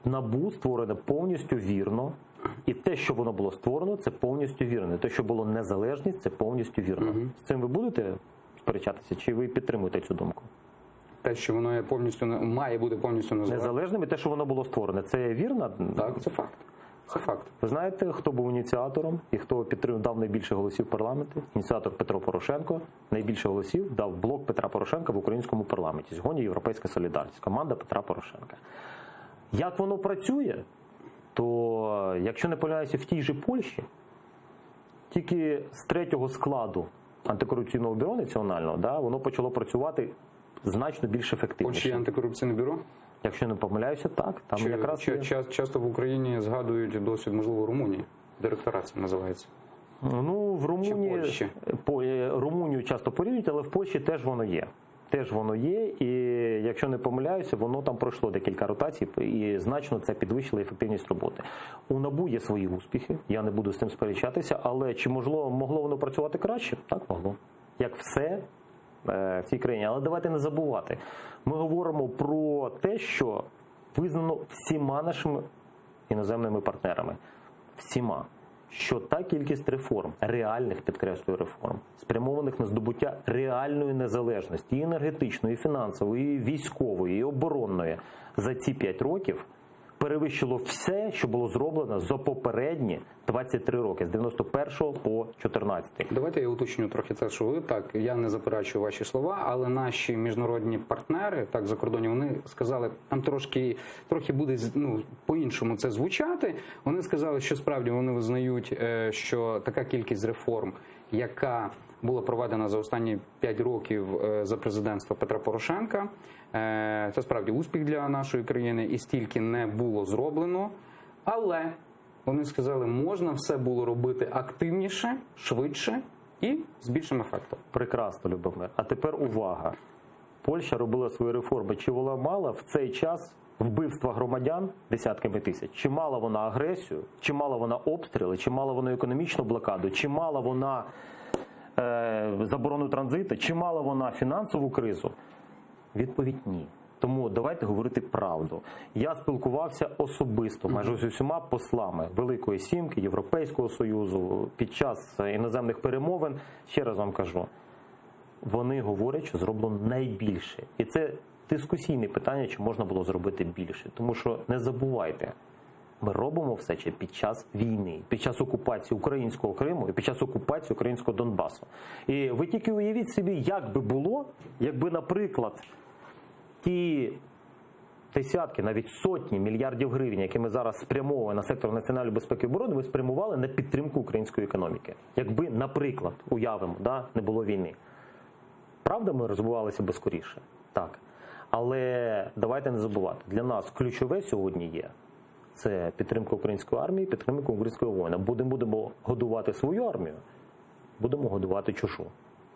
НАБУ створене повністю вірно. І те, що воно було створено, це повністю вірно. Те, що було незалежність, це повністю вірно. З цим ви будете сперечатися, чи ви підтримуєте цю думку? Те, що воно є повністю, має бути повністю незалежним, і те, що воно було створене, це вірно? Так, це факт. Це факт. Ви знаєте, хто був ініціатором і хто дав найбільше голосів в парламенті? Ініціатор Петро Порошенко. Найбільше голосів дав блок Петра Порошенка в українському парламенті. Сьогодні Європейська солідарність. Команда Петра Порошенка. Як воно працює? То, якщо не помиляюся, в тій же Польщі, тільки з 3-го складу антикорупційного бюро національного, воно почало працювати значно більш ефективніше. Польщі антикорупційне бюро? Якщо не помиляюся, так. Там якраз часто в Україні згадують досвід, можливо, Румунії. Директорат це називається. Ну, в Румунії, Румунію часто порівнюють, але в Польщі теж воно є. Теж воно є, і якщо не помиляюся, воно там пройшло декілька ротацій, і значно це підвищило ефективність роботи. У НАБУ є свої успіхи, я не буду з цим сперечатися, але чи могло воно працювати краще? Так, могло. Як все в цій країні. Але давайте не забувати. Ми говоримо про те, що визнано всіма нашими іноземними партнерами. Всіма. Що та кількість реформ, реальних, підкреслюю, реформ, спрямованих на здобуття реальної незалежності, і енергетичної, і фінансової, і військової, і оборонної, за ці 5 років перевищило все, що було зроблено за попередні 23 роки, з 91-го по 14-й. Давайте я уточню трохи це, що ви так, я не заперечую ваші слова, але наші міжнародні партнери, так, за кордоном, вони сказали, там трохи буде по-іншому це звучати. Вони сказали, що справді вони визнають, що така кількість реформ, яка була проведена за останні 5 років за президентства Петра Порошенка, це справді успіх для нашої країни, і стільки не було зроблено, але вони сказали, можна все було робити активніше, швидше і з більшим ефектом. Прекрасно, Любомир. А тепер увага. Польща робила свої реформи. Чи вона мала в цей час вбивства громадян десятками тисяч? Чи мала вона агресію? Чи мала вона обстріли? Чи мала вона економічну блокаду? Чи мала вона заборону транзиту? Чи мала вона фінансову кризу? Відповідь – ні. Тому давайте говорити правду. Я спілкувався особисто майже з усіма послами Великої Сімки, Європейського Союзу під час іноземних перемовин. Ще раз вам кажу, вони говорять, що зроблено найбільше. І це дискусійне питання, чи можна було зробити більше. Тому що не забувайте, ми робимо все ще під час війни, під час окупації українського Криму і під час окупації українського Донбасу. І ви тільки уявіть собі, як би було, якби, наприклад, ті десятки, навіть сотні мільярдів гривень, які ми зараз спрямовуємо на сектор національної безпеки і оборони, ми спрямували на підтримку української економіки. Якби, наприклад, уявимо, не було війни. Правда, ми розвивалися би скоріше? Так. Але давайте не забувати, для нас ключове сьогодні є – це підтримка української армії, підтримка українського воїна. Будемо годувати свою армію, будемо годувати чужу.